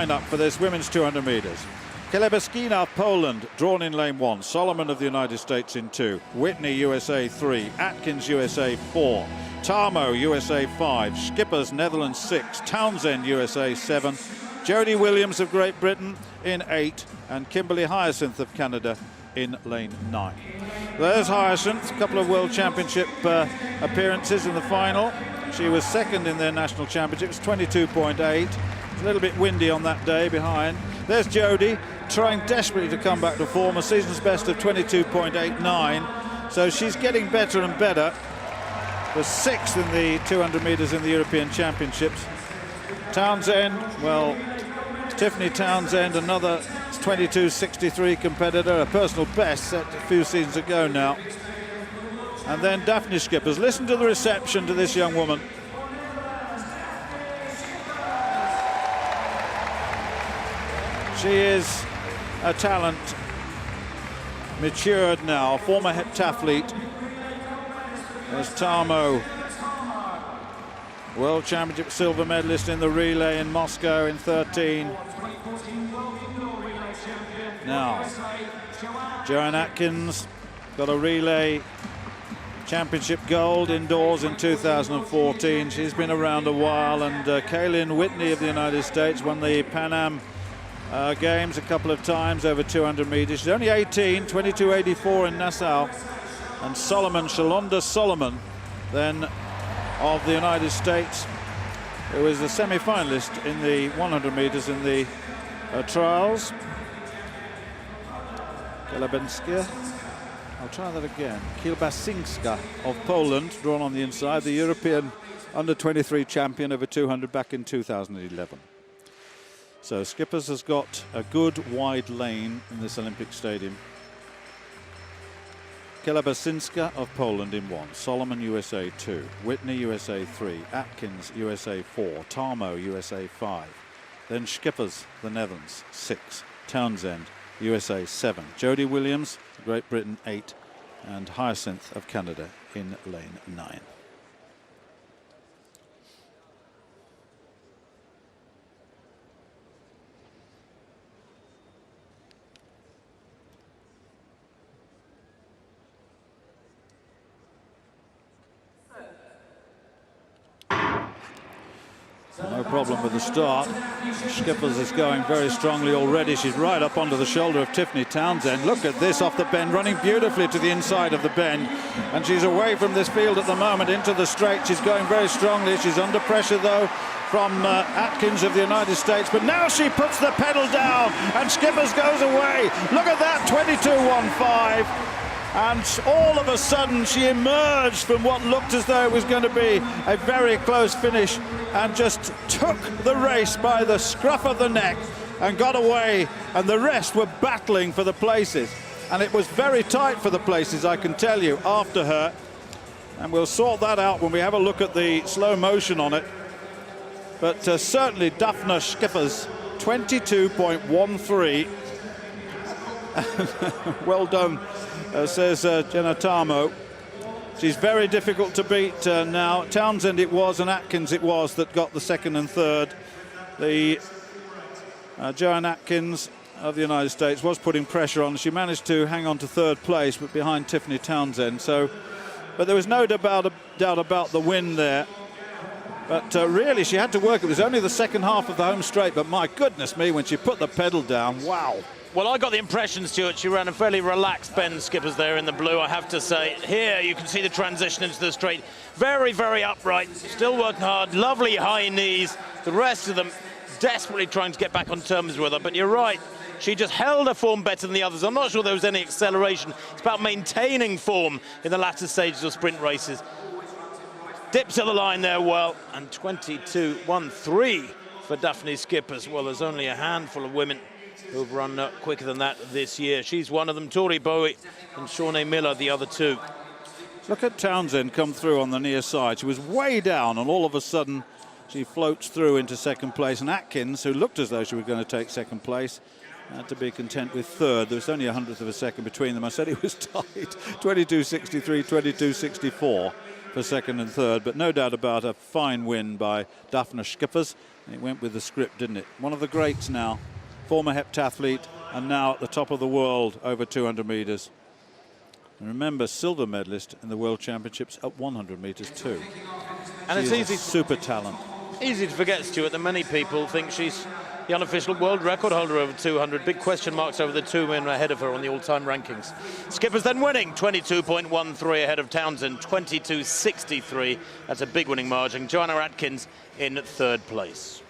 Up for this women's 200 metres. Kelebeskina of Poland, drawn in lane 1. Solomon of the United States in 2. Whitney, USA 3. Atkins, USA 4. Tarmo, USA 5. Schippers, Netherlands 6. Townsend, USA 7. Jodie Williams of Great Britain in 8. And Kimberly Hyacinth of Canada in lane 9. There's Hyacinth, a couple of World Championship appearances in the final. She was second in their national championship. It was 22.8. A little bit windy on that day behind. There's Jodie trying desperately to come back to form, a season's best of 22.89. So she's getting better and better. Was 6th in the 200 metres in the European Championships. Townsend, well, Tiffany Townsend, another 22.63 competitor, a personal best set a few seasons ago now. And then Dafne Schippers. Listen to the reception to this young woman. She is a talent, matured now, former heptathlete. There's Tarmo, World Championship silver medalist in the relay in Moscow in 13. Now, Joanne Atkins got a relay championship gold indoors in 2014. She's been around a while, and Kaylin Whitney of the United States won the Pan Am Games a couple of times over 200 metres. She's only 18, 22.84 in Nassau. And Shalonda Solomon, then of the United States, who was the semi-finalist in the 100 metres in the trials. Kielbasinska, I'll try that again. Kielbasinska of Poland, drawn on the inside, the European under-23 champion over 200 back in 2011. So Schippers has got a good wide lane in this Olympic stadium. Kielbasinska of Poland in 1. Solomon, USA 2. Whitney, USA 3. Atkins, USA 4. Tarmo, USA 5. Then Schippers, the Netherlands, 6. Townsend, USA 7. Jodie Williams, Great Britain, 8. And Hyacinth of Canada in lane 9. No problem with the start. Schippers is going very strongly already. She's right up onto the shoulder of Tiffany Townsend. Look at this off the bend, running beautifully to the inside of the bend. And she's away from this field at the moment into the straight. She's going very strongly. She's under pressure, though, from Atkins of the United States. But now she puts the pedal down and Schippers goes away. Look at that, 22.15. And all of a sudden she emerged from what looked as though it was going to be a very close finish and just took the race by the scruff of the neck and got away, and the rest were battling for the places. And it was very tight for the places, I can tell you, after her. And we'll sort that out when we have a look at the slow motion on it. But certainly Dafne Schippers, 22.13. Well done, says Jenna Tarmo. She's very difficult to beat now. Townsend it was, and Atkins it was, that got the second and third. The Joanne Atkins of the United States was putting pressure on. She managed to hang on to third place, but behind Tiffany Townsend. But there was no doubt about the win there. But really, she had to work. It was only the second half of the home straight, but my goodness me, when she put the pedal down, wow. Well, I got the impression, Stuart, she ran a fairly relaxed bend, Schippers there in the blue, I have to say. Here you can see the transition into the straight. Very, very upright, still working hard, lovely high knees. The rest of them desperately trying to get back on terms with her. But you're right, she just held her form better than the others. I'm not sure there was any acceleration. It's about maintaining form in the latter stages of sprint races. Dips at the line there well, and 22.13 for Dafne Schippers. Well, there's only a handful of women who've run quicker than that this year. She's one of them, Tori Bowie and Shawnee Miller, the other two. Look at Townsend come through on the near side. She was way down, and all of a sudden she floats through into second place. And Atkins, who looked as though she was going to take second place, had to be content with third. There was only 100th of a second between them. I said it was tight, 22.63, 22.64 for second and third. But no doubt about a fine win by Dafne Schippers. It went with the script, didn't it? One of the greats now, former heptathlete, and now at the top of the world over 200 metres. And remember, silver medalist in the World Championships at 100 metres too. And it's easy, super talent. Easy to forget, Stuart, that many people think she's the unofficial world record holder over 200. Big question marks over the 2 men ahead of her on the all-time rankings. Schippers then winning, 22.13 ahead of Townsend, 22.63. That's a big winning margin. Joanna Atkins in 3rd place.